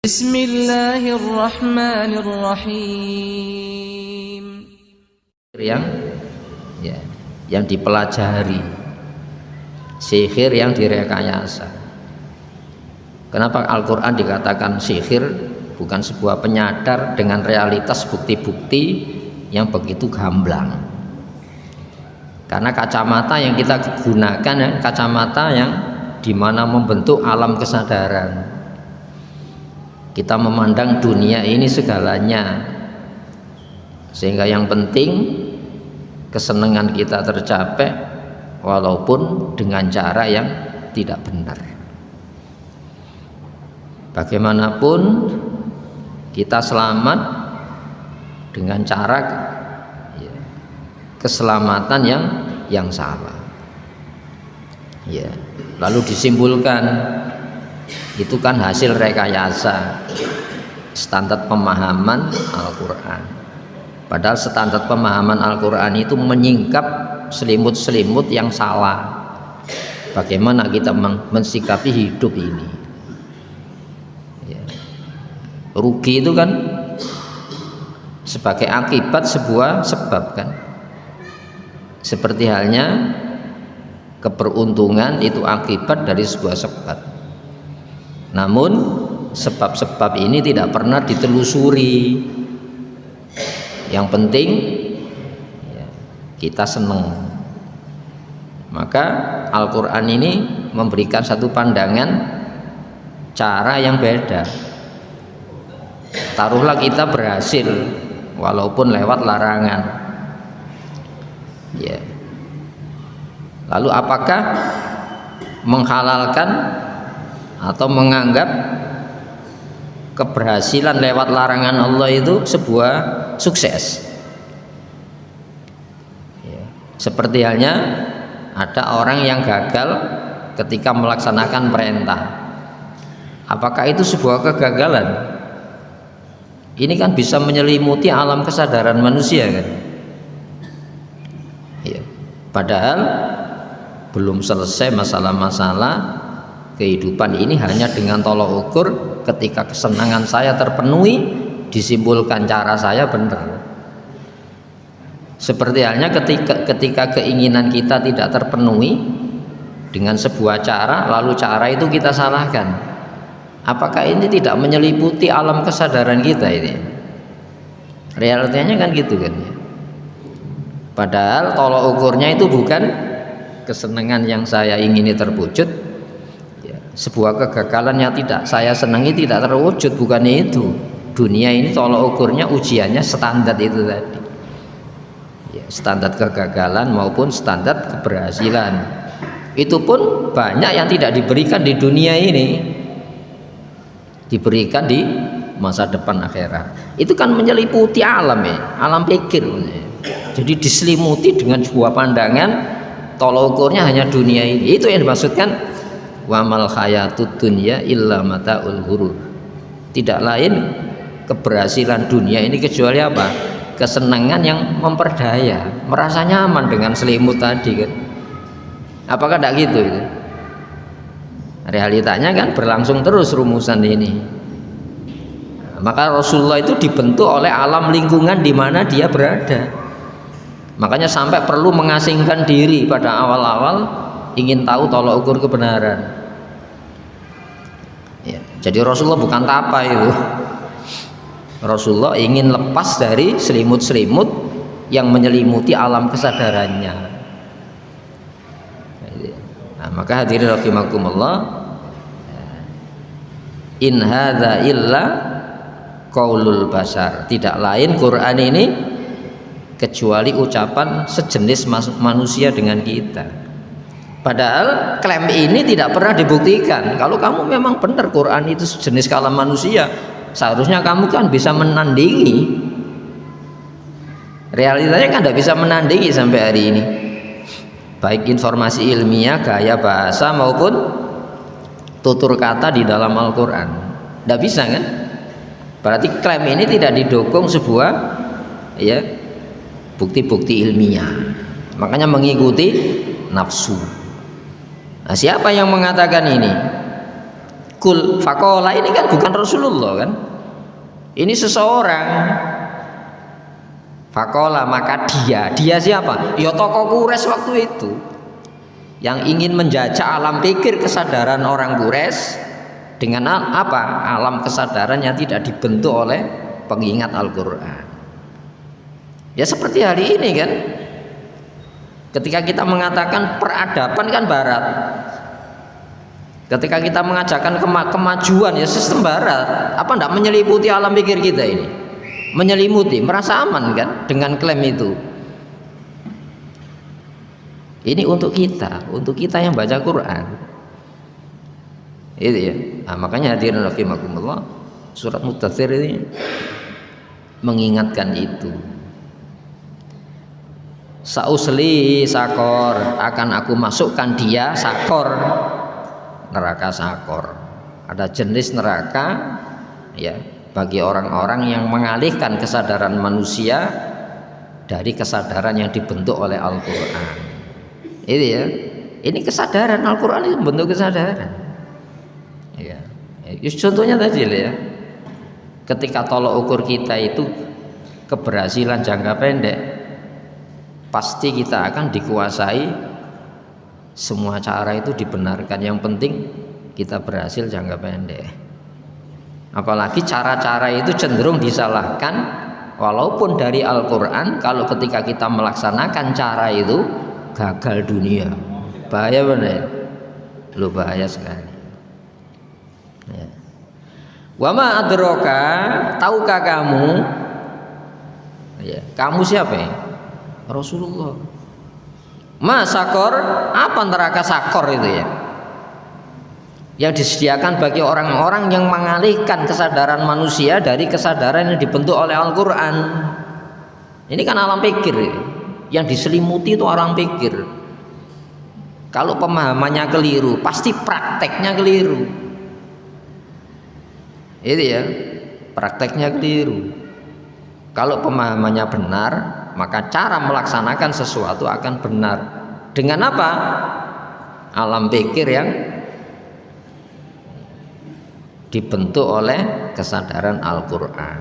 Bismillahirrahmanirrahim. Yang dipelajari, sihir yang direkayasa. Kenapa Al-Quran dikatakan sihir? Bukan sebuah penyadar dengan realitas bukti-bukti yang begitu gamblang. Karena kacamata yang kita gunakan kacamata yang dimana membentuk alam kesadaran. Kita memandang dunia ini segalanya, sehingga yang penting kesenangan kita tercapai walaupun dengan cara yang tidak benar. Bagaimanapun kita selamat dengan cara keselamatan yang salah. Lalu disimpulkan itu kan hasil rekayasa standar pemahaman Al-Quran. Padahal standar pemahaman Al-Quran itu menyingkap selimut-selimut yang salah. Bagaimana kita mensikapi hidup ini? Rugi itu kan sebagai akibat sebuah sebab kan. Seperti halnya keberuntungan itu akibat dari sebuah sebab. Namun sebab-sebab ini tidak pernah ditelusuri. Yang penting kita senang. Maka Al-Quran ini memberikan satu pandangan cara yang beda. Taruhlah kita berhasil walaupun lewat larangan. Lalu apakah menghalalkan atau menganggap keberhasilan lewat larangan Allah itu sebuah sukses? Seperti halnya ada orang yang gagal ketika melaksanakan perintah. Apakah itu sebuah kegagalan? Ini kan bisa menyelimuti alam kesadaran manusia kan? Padahal belum selesai masalah-masalah kehidupan ini hanya dengan tolok ukur. Ketika kesenangan saya terpenuhi, disimpulkan cara saya benar. Seperti halnya ketika keinginan kita tidak terpenuhi dengan sebuah cara, lalu cara itu kita salahkan. Apakah ini tidak menyeliputi alam kesadaran kita ini? Realitanya kan gitu kan. Padahal tolok ukurnya itu bukan kesenangan yang saya ingini terwujud, sebuah kegagalan yang tidak saya senangi tidak terwujud, bukan itu. Dunia ini tolok ukurnya, ujiannya standar itu tadi, standar kegagalan maupun standar keberhasilan. Itu pun banyak yang tidak diberikan di dunia ini, diberikan di masa depan akhirat. Itu kan menyeliputi alam alam pikir. Jadi diselimuti dengan sebuah pandangan tolok ukurnya hanya dunia ini. Itu yang dimaksudkan wa mal hayatud dunya illa mataul ghurur. Tidak lain keberhasilan dunia ini kecuali apa? Kesenangan yang memperdaya, merasa nyaman dengan selimut tadi kan. Apakah tidak gitu itu? Realitanya kan berlangsung terus rumusan ini. Maka Rasulullah itu dibentuk oleh alam lingkungan di mana dia berada. Makanya sampai perlu mengasingkan diri pada awal-awal ingin tahu tolok ukur kebenaran. Jadi Rasulullah bukan tapa itu. Rasulullah ingin lepas dari selimut-selimut yang menyelimuti alam kesadarannya. Maka hadirin rahimakumullah, in hadza illa qaulul basar. Tidak lain Quran ini kecuali ucapan sejenis manusia dengan kita. Padahal klaim ini tidak pernah dibuktikan. Kalau kamu memang benar Quran itu sejenis kalam manusia, seharusnya kamu kan bisa menandingi. Realitanya kan tidak bisa menandingi sampai hari ini, baik informasi ilmiah, gaya bahasa maupun tutur kata di dalam Al-Quran. Tidak bisa kan? Berarti klaim ini tidak didukung sebuah bukti-bukti ilmiah. Makanya mengikuti nafsu. Nah, siapa yang mengatakan ini? Kul fakola ini kan bukan Rasulullah kan, ini seseorang. Fakola, maka dia siapa? Ya tokoh Quraisy waktu itu yang ingin menjajah alam pikir kesadaran orang Quraisy dengan apa? Alam kesadaran yang tidak dibentuk oleh pengingat Al-Quran. Ya seperti hari ini kan, ketika kita mengatakan peradaban kan barat, ketika kita mengajarkan kemajuan ya sistem barat, apa enggak menyelimuti alam pikir kita ini? Menyelimuti, merasa aman kan dengan klaim itu. Ini untuk kita yang baca Quran. Itu ya. Nah, makanya hadirin rahimakumullah, surat Mudzatsir ini mengingatkan itu. Sausli sakor, akan aku masukkan dia sakor, neraka sakor. Ada jenis neraka ya bagi orang-orang yang mengalihkan kesadaran manusia dari kesadaran yang dibentuk oleh Al-Quran. Itu ya, ini kesadaran Al-Quran itu bentuk kesadaran. Ya, contohnya tadi ya, ketika tolok ukur kita itu keberhasilan jangka pendek, pasti kita akan dikuasai semua cara itu dibenarkan. Yang penting kita berhasil jangka pendek. Apalagi cara-cara itu cenderung disalahkan, walaupun dari Al-Quran. Kalau ketika kita melaksanakan cara itu gagal dunia, bahaya benar, lu bahaya sekali ya. Wama adroka, tahukah kamu ya, kamu siapa ya? Rasulullah. Ma sakor, apa neraka sakor itu ya, yang disediakan bagi orang-orang yang mengalihkan kesadaran manusia dari kesadaran yang dibentuk oleh Al-Quran. Ini kan alam pikir, yang diselimuti itu alam pikir. Kalau pemahamannya keliru, pasti prakteknya keliru. Itu ya, prakteknya keliru. Kalau pemahamannya benar, maka cara melaksanakan sesuatu akan benar. Dengan apa? Alam pikir yang dibentuk oleh kesadaran Al-Quran.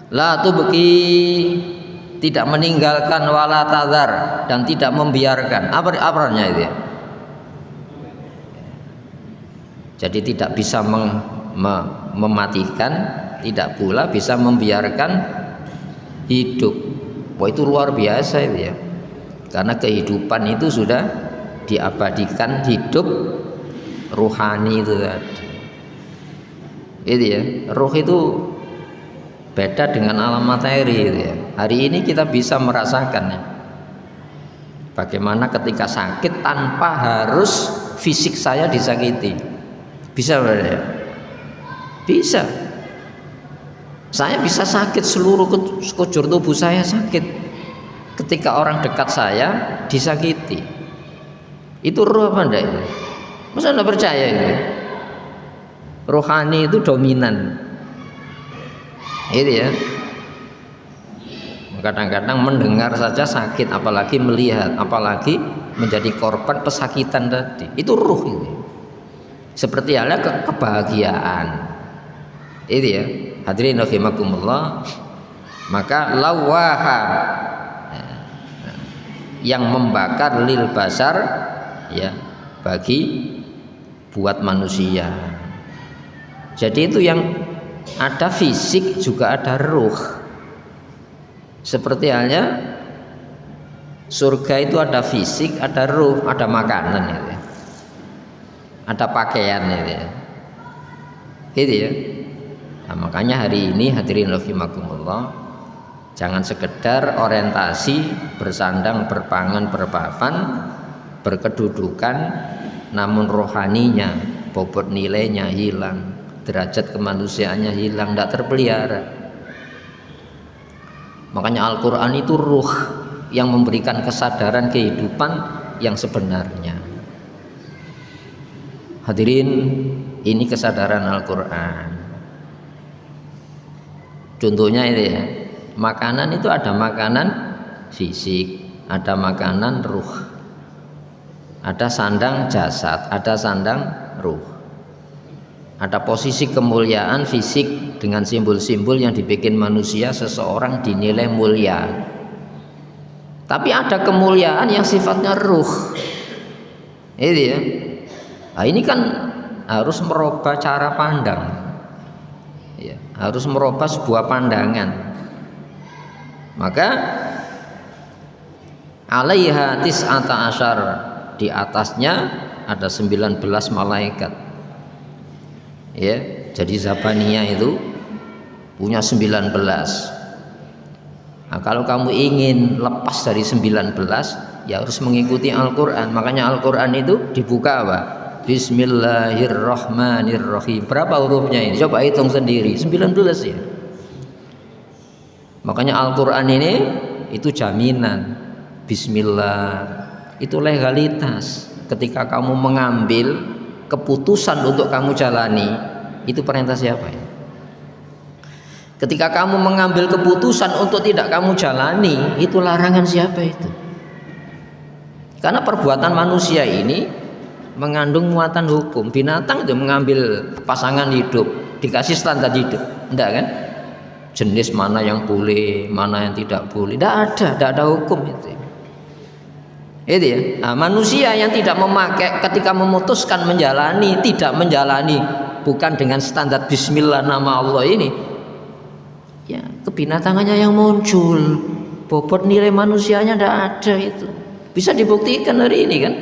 La tubqi, tidak meninggalkan, wala tadhar, dan tidak membiarkan. Apa-apanya itu ya? Jadi tidak bisa mematikan, tidak pula bisa membiarkan hidup. Wah, itu luar biasa itu ya. Karena kehidupan itu sudah diabadikan, hidup ruhani itu tadi. Itu ya, ruh itu beda dengan alam materi itu ya. Hari ini kita bisa merasakan ya, bagaimana ketika sakit tanpa harus fisik saya disakiti. Bisa ya? Bisa. Saya bisa sakit, seluruh sekujur tubuh saya sakit ketika orang dekat saya disakiti. Itu ruh apa enggak itu? Masa enggak percaya itu? Rohani itu dominan. Itu ya. Kadang-kadang mendengar saja sakit, apalagi melihat, apalagi menjadi korban pesakitan tadi. Itu ruh itu. Seperti halnya kebahagiaan. Itu ya. Hadirin rahimakumullah. Maka lawaha, yang membakar lil basar ya, bagi buat manusia. Jadi itu yang ada fisik juga ada ruh. Seperti halnya surga itu ada fisik, ada ruh, ada makanan itu ya. Ada pakaian itu ya. Gitu ya. Nah, makanya hari ini hadirin rahimakumullah, jangan sekedar orientasi bersandang, berpangan, berpapan, berkedudukan, namun rohaninya, bobot nilainya hilang, derajat kemanusiaannya hilang, tidak terpelihara. Makanya Al-Quran itu ruh yang memberikan kesadaran kehidupan yang sebenarnya. Hadirin, ini kesadaran Al-Quran. Contohnya ini ya, makanan itu ada makanan fisik, ada makanan ruh. ada sandang jasad, ada sandang ruh. Ada posisi kemuliaan fisik dengan simbol-simbol yang dibikin manusia seseorang dinilai mulia. Tapi ada kemuliaan yang sifatnya ruh. Itu ya. Nah, ini kan harus merubah cara pandang. Ya, harus merubah sebuah pandangan. Maka alaiha tis'ata asyar, di atasnya ada 19 malaikat. Ya, jadi Zabaniyah itu punya 19. Nah, kalau kamu ingin lepas dari 19, ya harus mengikuti Al-Qur'an. Makanya Al-Qur'an itu dibuka apa? Bismillahirrahmanirrahim. Berapa hurufnya ini? Coba hitung sendiri. 19 ya. Makanya Al-Qur'an ini itu jaminan. Bismillah itu legalitas. Ketika kamu mengambil keputusan untuk kamu jalani, itu perintah siapa ya? Ketika kamu mengambil keputusan untuk tidak kamu jalani, itu larangan siapa itu? Karena perbuatan manusia ini mengandung muatan hukum. Binatang itu mengambil pasangan hidup, dikasih standar hidup, enggak kan? Jenis mana yang boleh, mana yang tidak boleh, tidak ada hukum itu. Itu ya. Nah, manusia yang tidak memakai ketika memutuskan menjalani, tidak menjalani bukan dengan standar bismillah nama Allah ini, ya kebinatangannya yang muncul, bobot nilai manusianya tidak ada itu. Bisa dibuktikan hari ini kan.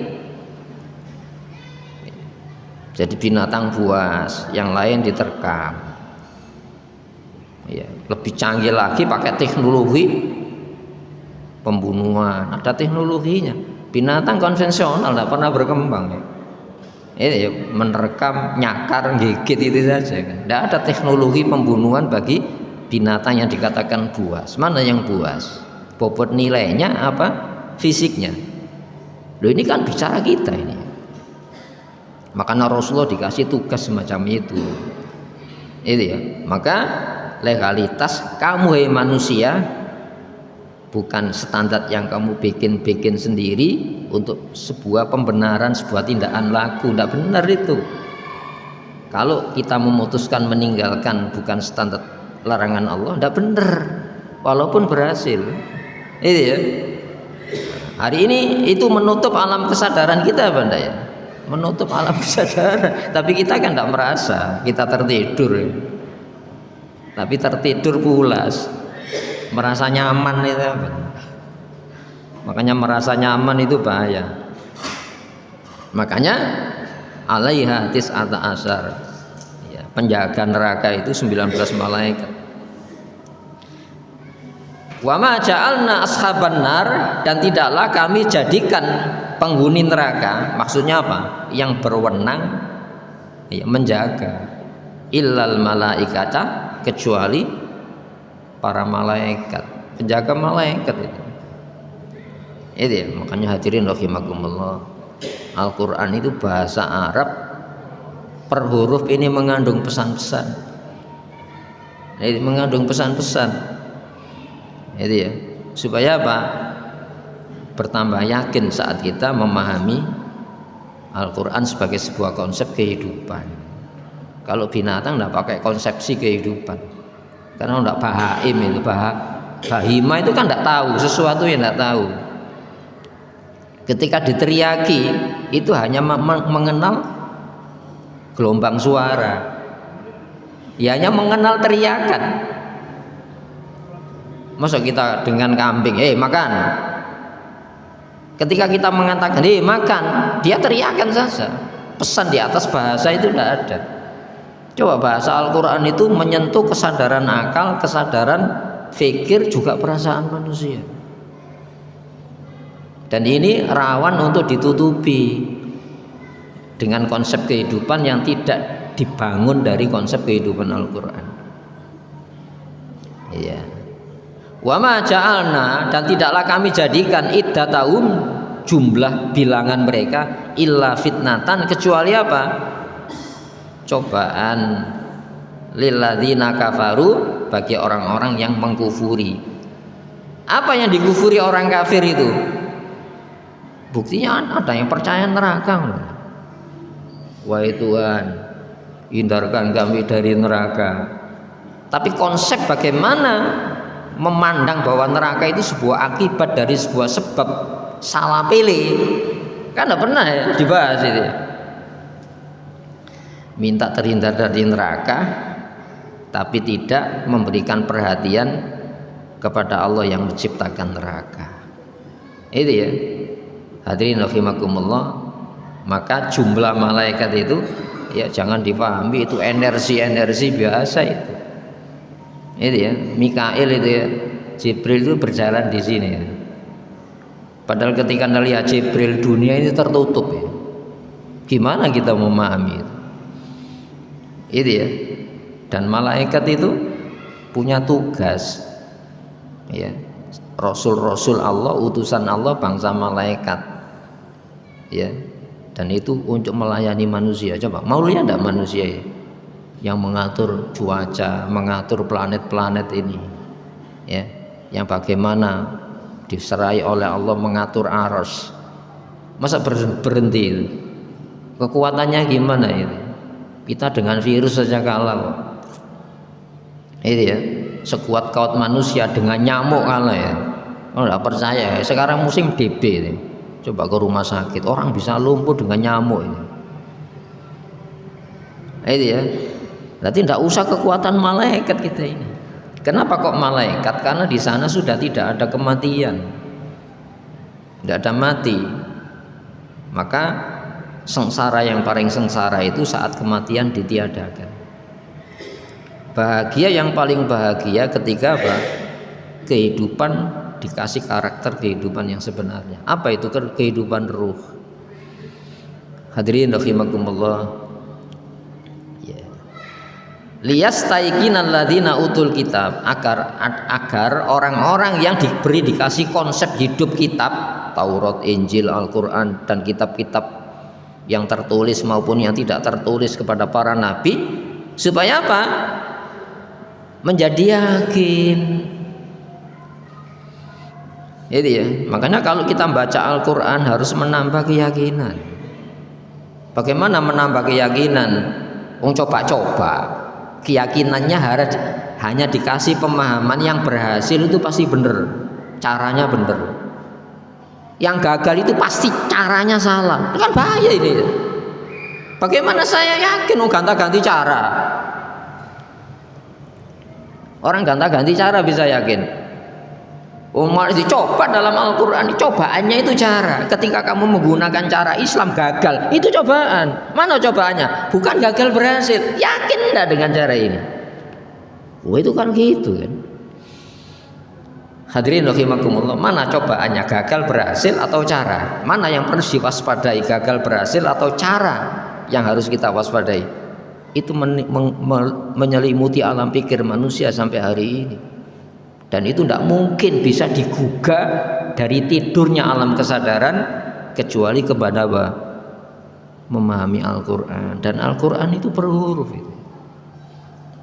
Jadi binatang buas, yang lain diterkam. Ya, lebih canggih lagi pakai teknologi pembunuhan, ada teknologinya. Binatang konvensional tidak pernah berkembang ya. Ini ya, menerkam, nyakar, gigit itu saja kan. Tidak ada teknologi pembunuhan bagi binatang yang dikatakan buas. Mana yang buas? Bobot nilainya apa? Fisiknya. Loh, ini kan bicara kita ini. Makanya Rasulullah dikasih tugas semacam itu. Itu ya. Maka legalitas kamu hai manusia bukan standar yang kamu bikin sendiri untuk sebuah pembenaran, sebuah tindakan laku. Tidak benar itu. Kalau kita memutuskan meninggalkan bukan standar larangan Allah, tidak benar, walaupun berhasil. Itu ya. Hari ini itu menutup alam kesadaran kita, Banda ya. Menutup alam kesadaran. Tapi kita kan tidak merasa, kita tertidur. Tapi tertidur pulas. Merasa nyaman itu apa? Makanya merasa nyaman itu bahaya. Makanya alaiha tis'ata asyar, ya, penjaga neraka itu 19 malaikat. Wa ma ja'alna ashaban nar, dan tidaklah kami jadikan penghuni neraka, maksudnya apa? Yang berwenang, ya, menjaga, illal malaikata, kecuali para malaikat, penjaga malaikat itu. Itu ya, makanya hadirin rahimakumullah, Al-Qur'an itu bahasa Arab, per huruf ini mengandung pesan-pesan. Ini mengandung pesan-pesan. Itu ya, supaya apa? Bertambah yakin saat kita memahami Al-Quran sebagai sebuah konsep kehidupan. Kalau binatang tidak pakai konsepsi kehidupan, karena tidak bahaim itu, bahima itu kan tidak tahu sesuatu yang tidak tahu. Ketika diteriaki itu hanya mengenal gelombang suara, ya hanya mengenal teriakan. Masa kita dengan kambing, makan. Ketika kita mengatakan, makan, dia teriakan saja. Pesan di atas bahasa itu tidak ada. Coba bahasa Al-Quran itu menyentuh kesadaran akal, kesadaran fikir, juga perasaan manusia. Dan ini rawan untuk ditutupi dengan konsep kehidupan yang tidak dibangun dari konsep kehidupan Al-Quran. Iya. Wa ma ja'alna, dan tidaklah kami jadikan iddatahum, jumlah bilangan mereka, illa fitnatan, kecuali apa? Cobaan, lilladzina kafaru, bagi orang-orang yang mengkufuri. Apa yang dikufuri orang kafir itu? Buktinya ada yang percaya neraka. Wahai Tuhan, hindarkan kami dari neraka. Tapi konsep bagaimana memandang bahwa neraka itu sebuah akibat dari sebuah sebab salah pilih, kan tidak pernah ya dibahas itu. Minta terhindar dari neraka, tapi tidak memberikan perhatian kepada Allah yang menciptakan neraka. Itu ya. Hadirin rahimakumullah, maka jumlah malaikat itu ya jangan dipahami itu energi biasa itu. Itu ya, Mikail itu ya, Jibril itu berjalan di sini ya. Padahal ketika Anda lihat Jibril, dunia ini tertutup ya. Gimana kita memahami itu? Itu ya. Dan malaikat itu punya tugas ya. Rasul-rasul Allah, utusan Allah, bangsa malaikat ya, dan itu untuk melayani manusia. Coba mau lihat enggak manusia ya, yang mengatur cuaca, mengatur planet-planet ini ya, yang bagaimana diserai oleh Allah mengatur arus. Masa berhenti? Kekuatannya gimana ini? Kita dengan virus saja kalah. Itu ya, sekuat kuat manusia dengan nyamuk kalah ya. Oh, enggak percaya ya. Sekarang musim DB ini. Coba ke rumah sakit, orang bisa lumpuh dengan nyamuk ini. Itu ya. Berarti tidak usah kekuatan malaikat kita ini. Kenapa kok malaikat? Karena di sana sudah tidak ada kematian, tidak ada mati. Maka sengsara yang paling sengsara itu saat kematian ditiadakan. Bahagia yang paling bahagia ketika apa? Kehidupan dikasih karakter kehidupan yang sebenarnya. Apa itu kehidupan ruh? Hadirin rahimakumullah. Ya. Liyastaiqinal ladzina utul kitab, agar orang-orang yang dikasih konsep hidup kitab, Taurat, Injil, Al-Qur'an dan kitab-kitab yang tertulis maupun yang tidak tertulis kepada para nabi, supaya apa? Menjadi yakin. Itu ya. Makanya kalau kita baca Al-Qur'an harus menambah keyakinan. Bagaimana menambah keyakinan? Coba-coba. Keyakinannya hanya dikasih pemahaman yang berhasil itu pasti benar. Caranya benar. Yang gagal itu pasti caranya salah. Itu kan bahaya ini. Bagaimana saya yakin ganti-ganti cara? Orang ganti-ganti cara bisa yakin. Umar dicoba dalam Al-Quran, cobaannya itu cara. Ketika kamu menggunakan cara Islam gagal, itu cobaan. Mana cobaannya? Bukan gagal berhasil. Yakin enggak dengan cara ini? Wah, itu kan gitu kan. Hadirin rahimakumullah, mana cobaannya? Gagal berhasil atau cara? Mana yang perlu diwaspadai? Gagal berhasil atau cara yang harus kita waspadai? Itu menyelimuti alam pikir manusia sampai hari ini. Dan itu tidak mungkin bisa digugah dari tidurnya alam kesadaran kecuali kepada apa? Memahami Al-Quran. Dan Al-Quran itu per huruf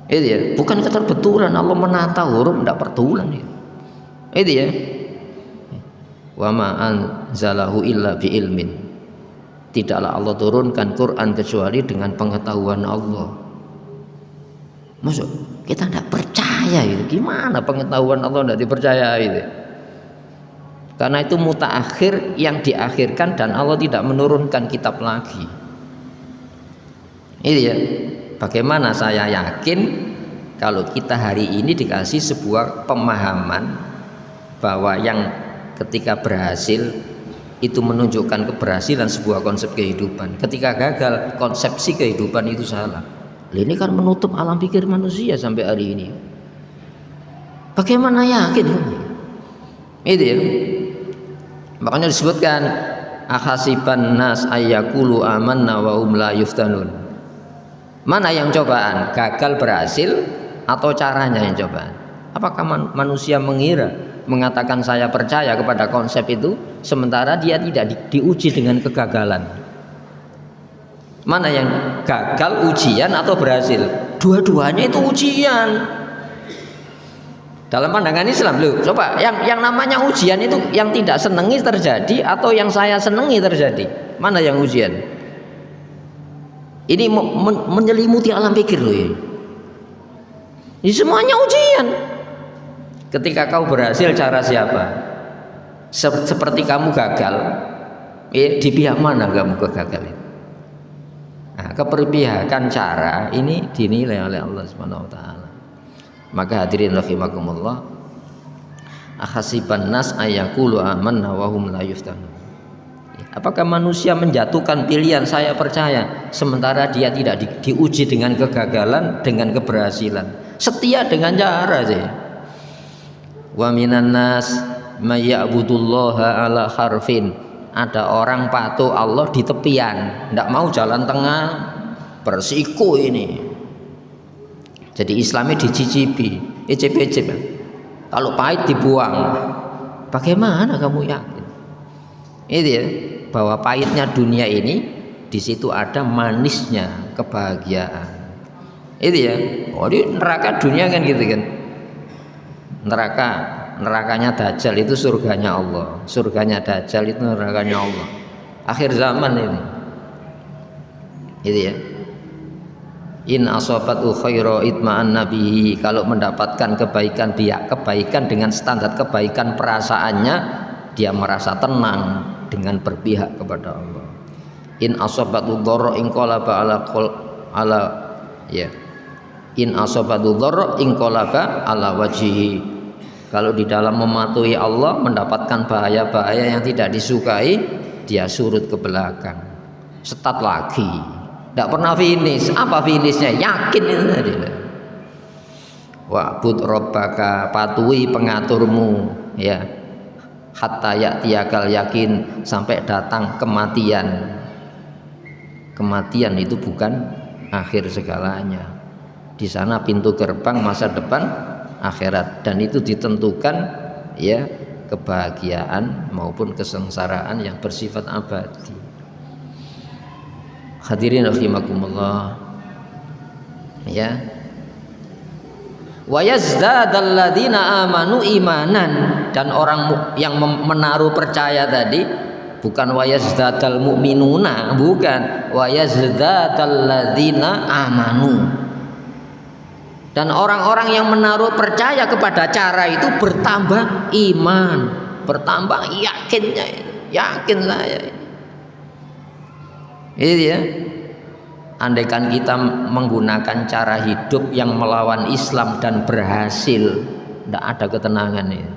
itu ya, bukan keterbetulan Allah menata huruf, tidak pertulan itu ya. Wa ma anzalahu illa bi ilmin, tidaklah Allah turunkan Quran kecuali dengan pengetahuan Allah. Maksud kita tidak percaya itu, gimana pengetahuan Allah tidak dipercaya itu? Karena itu mutaakhir, yang diakhirkan, dan Allah tidak menurunkan kitab lagi. Ini ya. Bagaimana saya yakin kalau kita hari ini dikasih sebuah pemahaman bahwa yang ketika berhasil itu menunjukkan keberhasilan sebuah konsep kehidupan. Ketika gagal, konsepsi kehidupan itu salah. Ini kan menutup alam pikir manusia sampai hari ini. Bagaimana yakin? Itu ya. Makanya disebutkan akhasiban nas ayyakulu amanna wa hum la yuftanun. Mana yang cobaan? Gagal berhasil atau caranya yang cobaan? Apakah manusia mengira mengatakan saya percaya kepada konsep itu sementara dia tidak diuji dengan kegagalan? Mana yang gagal, ujian atau berhasil? Dua-duanya itu ujian. Dalam pandangan Islam loh, coba yang namanya ujian itu yang tidak senengi terjadi atau yang saya senengi terjadi? Mana yang ujian? Ini menyelimuti alam pikir loh ini. Ini semuanya ujian. Ketika kau berhasil, cara siapa? Seperti kamu gagal, di pihak mana kamu kegagalan? Nah, keperpihakan cara ini dinilai oleh Allah Subhanahu wa taala. Maka hadirin rahimakumullah, akhasiban nas ayaqulu amanna wa hum la yuftanun. Apakah manusia menjatuhkan pilihan saya percaya sementara dia tidak diuji dengan kegagalan, dengan keberhasilan? Setia dengan cara saja. Wa minan nas may ya'budullaha ala harfin. Ada orang patuh Allah di tepian, tidak mau jalan tengah, bersiko ini. Jadi Islamnya dicicipi, icip-icip. Kalau pahit dibuang. Bagaimana kamu yakin? Itu ya, bahwa pahitnya dunia ini di situ ada manisnya kebahagiaan. Itu ya. Oh, di neraka dunia kan gitu kan. Nerakanya Dajjal itu surganya Allah. Surganya Dajjal itu nerakanya Allah. Akhir zaman ini. Itu ya. In asabatu khairu itma'an nabihi, kalau mendapatkan kebaikan dia kebaikan dengan standar kebaikan perasaannya, dia merasa tenang dengan berpihak kepada Allah. In asabatu dharra in qalaba ala ya. In asabatu dharra in qalaba ala wajhihi. Kalau di dalam mematuhi Allah mendapatkan bahaya-bahaya yang tidak disukai, dia surut ke belakang. Setat lagi. Tidak pernah finish. Apa finishnya? Yakin itu tadi. Wa'bud rabbaka, patuhi pengaturmu ya. Hatta ya'tiyakal yakin, sampai datang kematian. Kematian itu bukan akhir segalanya. Di sana pintu gerbang masa depan akhirat, dan itu ditentukan ya kebahagiaan maupun kesengsaraan yang bersifat abadi. Hadirin rahimakumullah ya. Wa yazdadal ladzina amanu imanan, dan orang yang menaruh percaya tadi bukan wa yazdadal mu'minuna, bukan, wa yazdadal ladzina amanu, dan orang-orang yang menaruh percaya kepada cara itu bertambah iman, bertambah yakinnya, yakin saya itu ya. Andaikan kita menggunakan cara hidup yang melawan Islam dan berhasil, tidak ada ketenangan ini.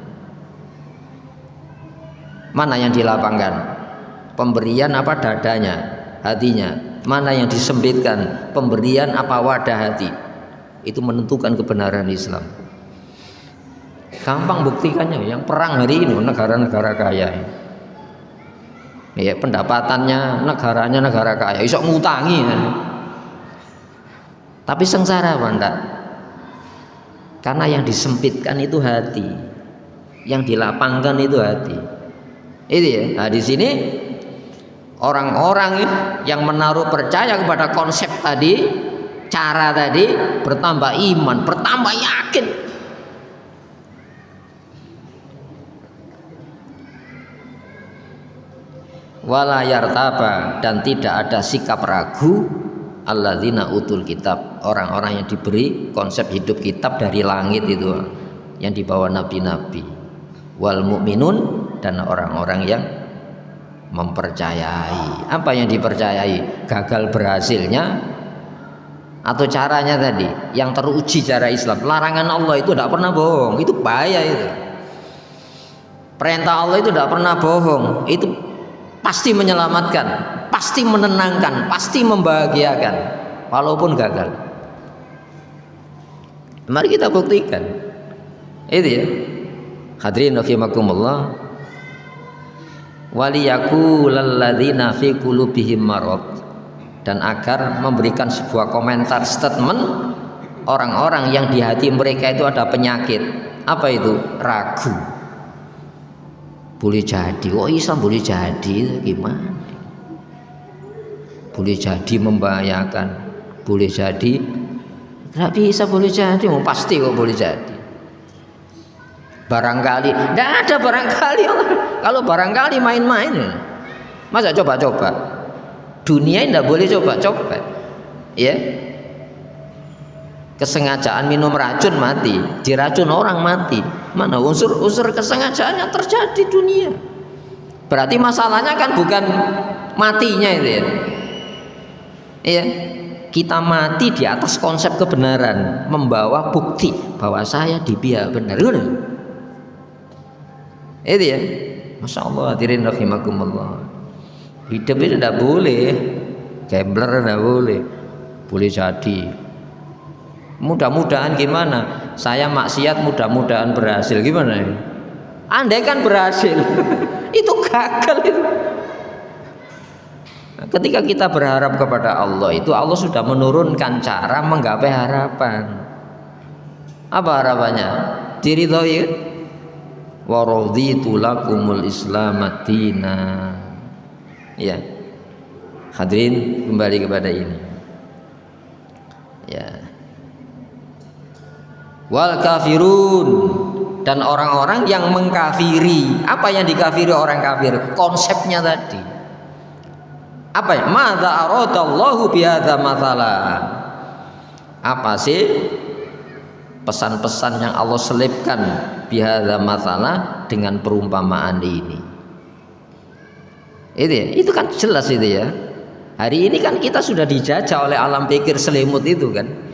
Mana yang dilapangkan? Pemberian apa dadanya, hatinya? Mana yang disempitkan? Pemberian apa wadah hati? Itu menentukan kebenaran Islam. Gampang buktikannya, yang perang hari ini negara-negara kaya ini. Ya, pendapatannya negaranya negara kaya, iso ngutangi ya. Tapi sengsara apa enggak? Karena yang disempitkan itu hati, yang dilapangkan itu hati. Itu ya. Nah, di sini orang-orang yang menaruh percaya kepada konsep tadi, cara tadi, bertambah iman, bertambah yakin. Wala yartaba, dan tidak ada sikap ragu, alladzina utul kitab, orang-orang yang diberi konsep hidup kitab dari langit itu, yang dibawa nabi-nabi, wal mu'minun, dan orang-orang yang mempercayai. Apa yang dipercayai? Gagal berhasilnya atau caranya tadi yang teruji cara Islam. Larangan Allah itu tidak pernah bohong, itu bahaya itu. Perintah Allah itu tidak pernah bohong, itu pasti menyelamatkan, pasti menenangkan, pasti membahagiakan walaupun gagal. Mari kita buktikan. Itu ya. Hadirin rahimakumullah. Waliyaqulal ladzina fi qulubihim marad, dan agar memberikan sebuah komentar statement orang-orang yang di hati mereka itu ada penyakit. Apa itu? Ragu. Boleh jadi, oh Islam boleh jadi, gimana? Boleh jadi membahayakan, boleh jadi nggak bisa, boleh jadi, mau pasti kok boleh jadi. Barangkali, tidak ada barangkali. Kalau barangkali main-main, masa coba-coba? Dunia tidak boleh coba-coba, ya. Kesengajaan minum racun mati, diracun orang mati. Mana unsur-unsur kesengajaan yang terjadi dunia? Berarti masalahnya kan bukan matinya itu ya. Iya. Kita mati di atas konsep kebenaran, membawa bukti bahwa saya di pihak benar. Itu ya. Masya Allah, hadirin rahimakumullah. Hidup itu tidak boleh gambler, tidak boleh. Boleh jadi. Mudah-mudahan gimana? Saya maksiat, mudah-mudahan berhasil. Gimana ini? Andai kan berhasil, itu gagal itu. Ketika kita berharap kepada Allah, itu Allah sudah menurunkan cara menggapai harapan. Apa harapannya? Diridhoi. Wa raditu lakumul Islam madina. Ya. Hadirin, kembali kepada ini. Ya. Wal kafirun, dan orang-orang yang mengkafiri. Apa yang dikafiri orang kafir? Konsepnya tadi. Apa ya? Madza aradallahu bihadza mathala. Apa sih pesan-pesan yang Allah selipkan bihadza mathala dengan perumpamaan ini? Itu ya, itu kan jelas itu ya. Hari ini kan kita sudah dijajah oleh alam pikir selimut itu kan.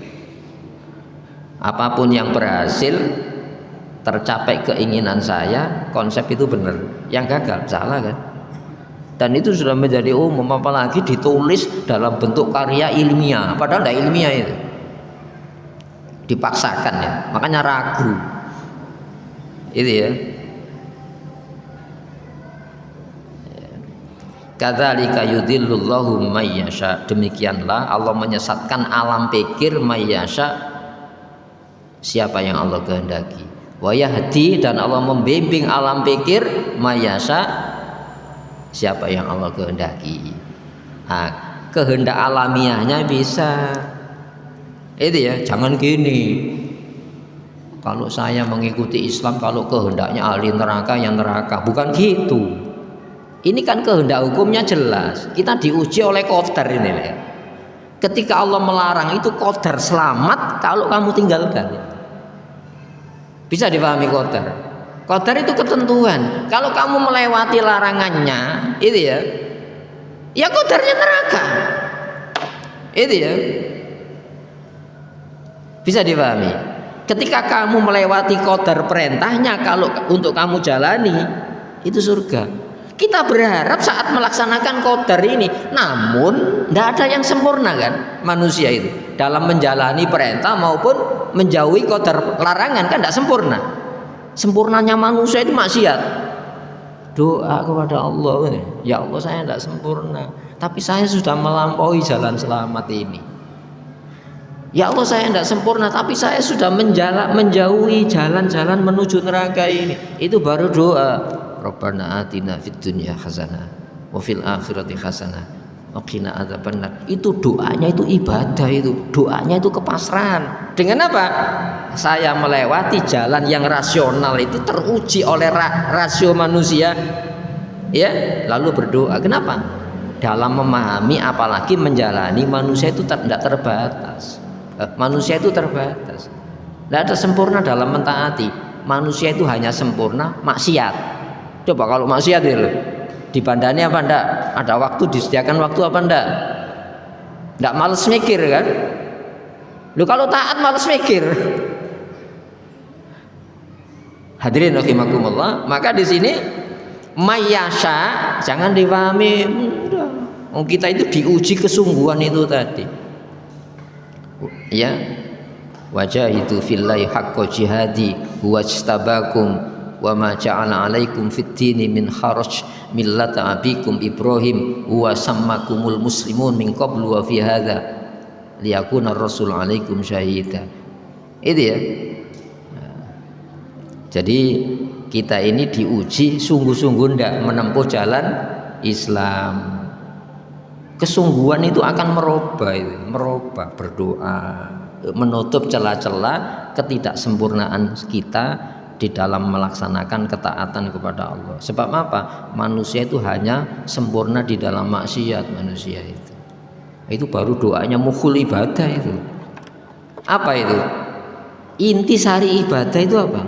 Apapun yang berhasil, tercapai keinginan saya, konsep itu benar. Yang gagal salah kan? Dan itu sudah menjadi umum, apalagi ditulis dalam bentuk karya ilmiah, padahal tidak ilmiah itu. Dipaksakan ya, makanya ragu. Itu ya. Kadzalika yudhillullahu may yasha. Demikianlah Allah menyesatkan alam pikir may yasha, siapa yang Allah kehendaki. Wa yahdi, dan Allah membimbing alam pikir may yasha, siapa yang Allah kehendaki. Nah, kehendak alamiahnya bisa. Itu ya, jangan gini. Kalau saya mengikuti Islam, kalau kehendaknya ahli neraka yang neraka, bukan gitu. Ini kan kehendak hukumnya jelas. Kita diuji oleh qadar ini ya. Ketika Allah melarang itu qadar selamat kalau kamu tinggalkan. Bisa dipahami qadar. Qadar itu ketentuan. Kalau kamu melewati larangannya, itu ya, ya qadarnya neraka. Itu ya. Bisa dipahami. Ketika kamu melewati qadar perintahnya, kalau untuk kamu jalani, itu surga. Kita berharap saat melaksanakan qadar ini, namun tidak ada yang sempurna kan manusia itu dalam menjalani perintah maupun menjauhi qadar larangan, kan tidak sempurna. Sempurnanya manusia itu maksiat. Doa kepada Allah, ya Allah saya tidak sempurna, tapi saya sudah melampaui jalan selamat ini. Ya Allah saya tidak sempurna, tapi saya sudah menjauhi jalan-jalan menuju neraka ini. Itu baru doa. Rabbana atina fid dunya hasanah wa fil akhirati hasanah wa qina adzabannar. Itu doanya, itu ibadah, itu doanya, itu kepasrahan. Dengan apa? Saya melewati jalan yang rasional, itu teruji oleh rasio manusia, ya, lalu berdoa. Kenapa? Dalam memahami apalagi menjalani, manusia itu tidak terbatas. Manusia itu terbatas. Tidak ada sempurna dalam mentaati. Manusia itu hanya sempurna maksiat. Coba kalau maksiat itu dibandani apa enggak? Ada waktu, disediakan waktu apa enggak? Enggak males mikir kan? Lu kalau taat males mikir. Hadirin rahimakumullah, maka di sini mayasya jangan dipahami mudah. Kita itu diuji kesungguhan itu tadi. Ya. Wajahidu fillahi haqqa jihadi huwajtabakum wa ma ja'ala 'alaikum fid dini min haraj millata abikum Ibrahim wa sammakumul muslimun min qablu wa fi hadza liyakuna ar-rasul 'alaikum syahida. Itu ya. Jadi kita ini diuji sungguh-sungguh ndak menempuh jalan Islam. Kesungguhan itu akan merubah berdoa, menutup celah-celah ketidaksempurnaan kita di dalam melaksanakan ketaatan kepada Allah. Sebab apa? Manusia itu hanya sempurna di dalam maksiat manusia itu. Itu baru doanya mukhul ibadah itu. Apa itu? Inti sari ibadah itu apa?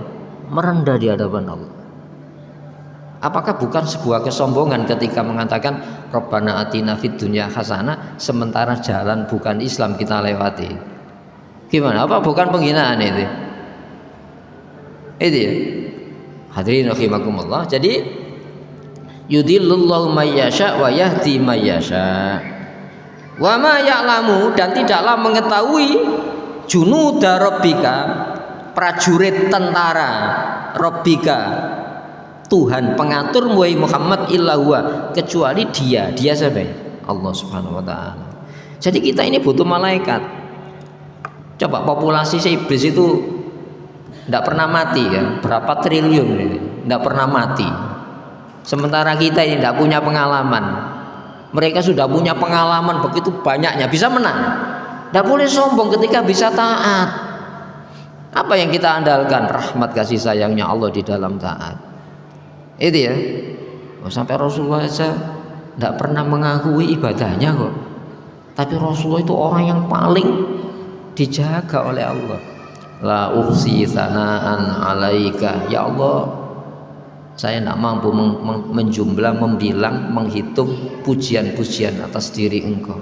Merendah di hadapan Allah. Apakah bukan sebuah kesombongan ketika mengatakan Rabbana atina fid dunya hasanah sementara jalan bukan Islam kita lewati? Gimana? Apa bukan penghinaan itu? Itu ya. Hadirin rahimakumullah. Jadi yudhillullahu may yasha wa yahdi may yasha. Wa ma ya'lamu, dan tidaklah mengetahui junuda rabbika, prajurit tentara rabbika, Tuhan pengatur Muhammad illa huwa, kecuali dia siapa? Allah Subhanahu wa taala. Jadi kita ini butuh malaikat. Coba populasi iblis itu tidak pernah mati kan, berapa triliun ini tidak pernah mati. Sementara kita ini tidak punya pengalaman. Mereka sudah punya pengalaman begitu banyaknya, bisa menang. Tidak boleh sombong ketika bisa taat. Apa yang kita andalkan? Rahmat kasih sayangnya Allah di dalam taat. Itu ya. Sampai Rasulullah saja tidak pernah mengakui ibadahnya kok. Tapi Rasulullah itu orang yang paling dijaga oleh Allah. La uhsi sanaan alaika, ya Allah, saya tidak mampu menjumlah, membilang, menghitung pujian-pujian atas diri Engkau.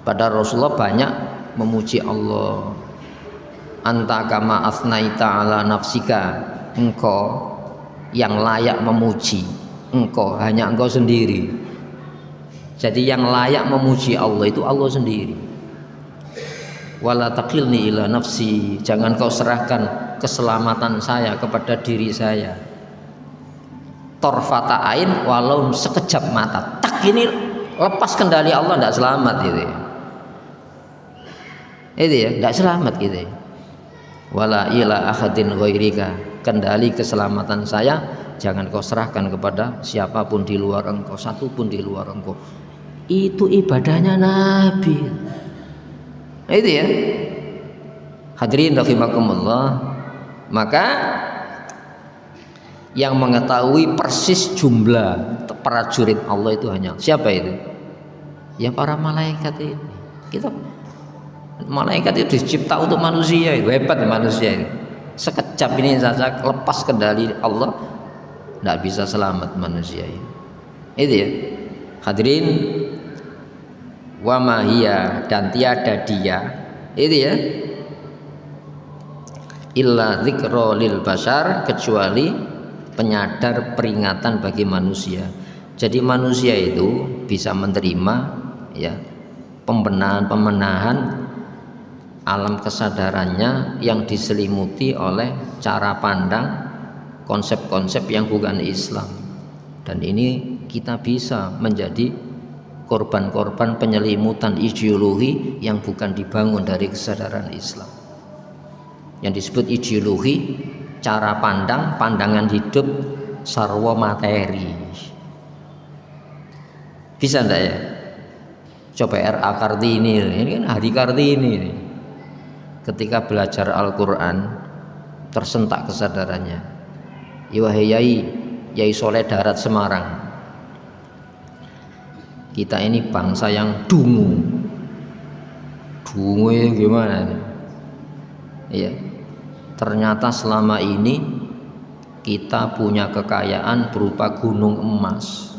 Padahal Rasulullah banyak memuji Allah. Anta kama asnaita ala nafsika, engkau yang layak memuji, engkau, hanya engkau sendiri. Jadi yang layak memuji Allah itu Allah sendiri. Wala taqilni ila nafsi, jangan kau serahkan keselamatan saya kepada diri saya. Torfata ain, walau sekejap mata, tak, ini lepas kendali Allah tidak selamat gitu ya. Itu ya, tidak selamat gitu ya. Wala ila ahadin ghairika, kendali keselamatan saya jangan kau serahkan kepada siapapun di luar engkau, satu pun di luar engkau. Itu ibadahnya Nabi. Itu ya. Hadirin rahimakumullah. Maka yang mengetahui persis jumlah prajurit Allah itu hanya siapa itu? Ya para malaikat ini. Kita malaikat itu dicipta untuk manusia, itu hebat manusia ini. Sekejap ini saja lepas kendali Allah, tidak bisa selamat manusia ini. Itu ya. Hadirin, wa mahiyya, dan tiada dia, itu ya, illa dzikra lil bashar, kecuali penyadar peringatan bagi manusia. Jadi manusia itu bisa menerima ya pembenahan alam kesadarannya yang diselimuti oleh cara pandang konsep-konsep yang bukan Islam. Dan ini kita bisa menjadi korban-korban penyelimutan ideologi yang bukan dibangun dari kesadaran Islam. Yang disebut ideologi, cara pandang, pandangan hidup sarwa materi. Bisa enggak ya? Coba R.A. Kartini, ini kan Hari Kartini ini. Ketika belajar Al-Quran tersentak kesadarannya. Wahai Yai Soleh Darat Semarang, kita ini bangsa yang dungu. Dungu ya gimana nih? Iya. Ternyata selama ini kita punya kekayaan berupa gunung emas.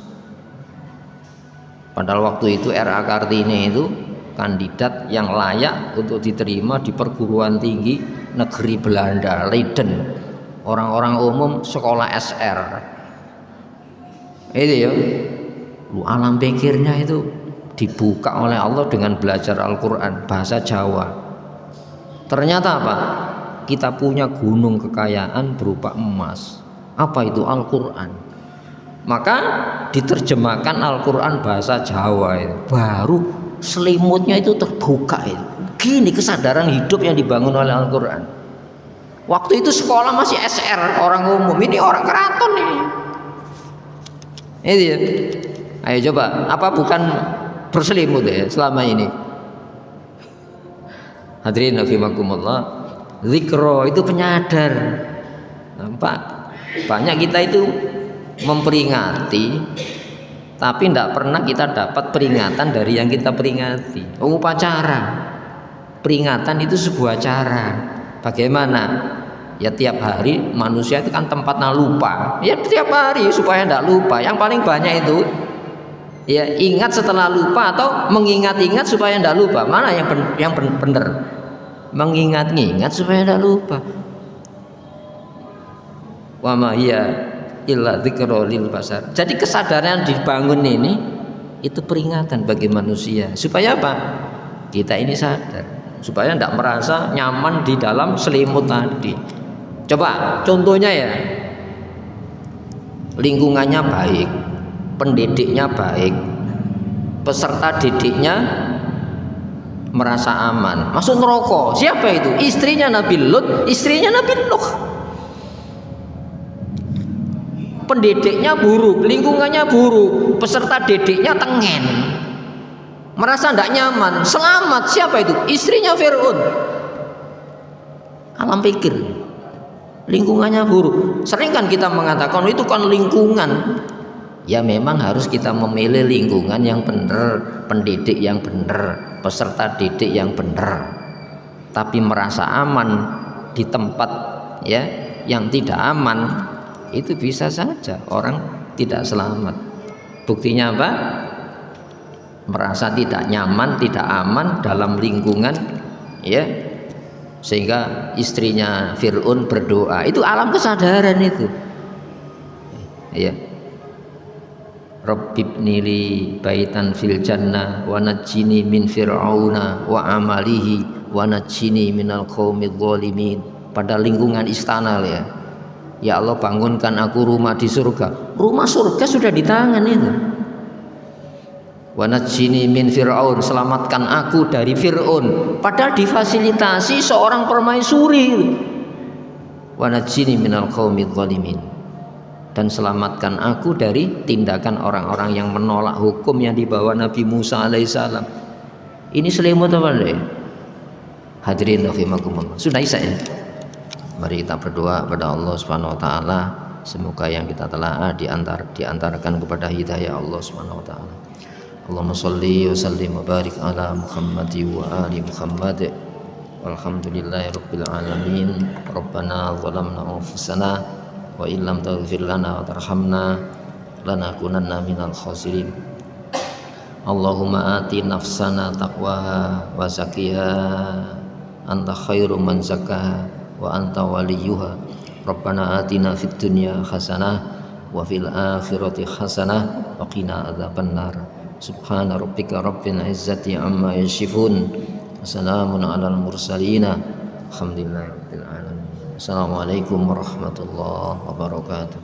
Padahal waktu itu R.A. Kartini itu kandidat yang layak untuk diterima di perguruan tinggi negeri Belanda, Leiden. Orang-orang umum sekolah SR. Itu ya. Alam pikirnya itu dibuka oleh Allah dengan belajar Al-Quran bahasa Jawa. Ternyata apa? Kita punya gunung kekayaan berupa emas. Apa itu? Al-Quran. Maka diterjemahkan Al-Quran bahasa Jawa itu. Baru selimutnya itu terbuka itu. Gini kesadaran hidup yang dibangun oleh Al-Quran. Waktu itu sekolah masih SR, orang umum. Ini orang keraton nih. Ini ya. Ayo coba, apa bukan berselimut ya selama ini? Hadirin rahimakumullah. Zikro itu penyadar. Nampak? Banyak kita itu memperingati, tapi tidak pernah kita dapat peringatan dari yang kita peringati. Upacara, peringatan itu sebuah cara. Bagaimana? Ya tiap hari manusia itu kan tempatnya lupa. Ya tiap hari supaya tidak lupa. Yang paling banyak itu ya ingat setelah lupa atau mengingat-ingat supaya tidak lupa. Mana yang benar? Mengingat-ingat supaya tidak lupa. Wa ma hiya illa dzikra lil basar. Jadi kesadaran dibangun ini itu peringatan bagi manusia. Supaya apa? Kita ini sadar. Supaya tidak merasa nyaman di dalam selimut tadi. Coba contohnya ya, lingkungannya baik, pendidiknya baik, peserta didiknya merasa aman. Masuk neraka. Siapa itu? Istrinya Nabi Lut, istrinya Nabi Nuh. Pendidiknya buruk, lingkungannya buruk, peserta didiknya tengen, merasa tidak nyaman. Selamat. Siapa itu? Istrinya Fir'aun. Alam pikir. Lingkungannya buruk. Sering kan kita mengatakan itu kan lingkungan. Ya memang harus kita memilih lingkungan yang benar, pendidik yang benar, peserta didik yang benar. Tapi merasa aman di tempat ya yang tidak aman, itu bisa saja orang tidak selamat. Buktinya apa? Merasa tidak nyaman, tidak aman dalam lingkungan ya, sehingga istrinya Fir'aun berdoa. Itu alam kesadaran itu ya. Rabbibni li baitan fil jannah wa najjini min fir'auna wa amalihi wa najjini minal qaumidz zalimin. Pada lingkungan istana ya. Ya Allah, bangunkan aku rumah di surga. Rumah surga sudah di tangan itu. Wa najjini min fir'aun, selamatkan aku dari Fir'aun. Padahal difasilitasi seorang permaisuri. Wa najjini minal qaumidz zalimin, dan selamatkan aku dari tindakan orang-orang yang menolak hukum yang dibawa Nabi Musa alaihissalam. Ini selimut apa deh? Hadirin rahimakumullah. Sudah isya ya? Mari kita berdoa kepada Allah Subhanahu wa taala, semoga yang kita telah diantarkan kepada hidayah Allah Subhanahu wa taala. Allahumma shalli wa sallim wa barik ala Muhammad wa ali Muhammad. Walhamdulillahirabbil alamin. Rabbana zalamna anfusana wa illam taghfir lana wa tarhamna lanakunanna minal khasirin. Allahumma ati nafsana taqwaha wa zakkiha anta khairu man zakkaha wa anta waliyuha. Rabbana atina fid dunya hasanah wa fil akhirati hasanah wa qina adzabannar. Subhana rabbika rabbil izzati amma yasifun. Wassalamun alal mursalin. Alhamdulillahirabbil alamin. Assalamualaikum warahmatullahi wabarakatuh.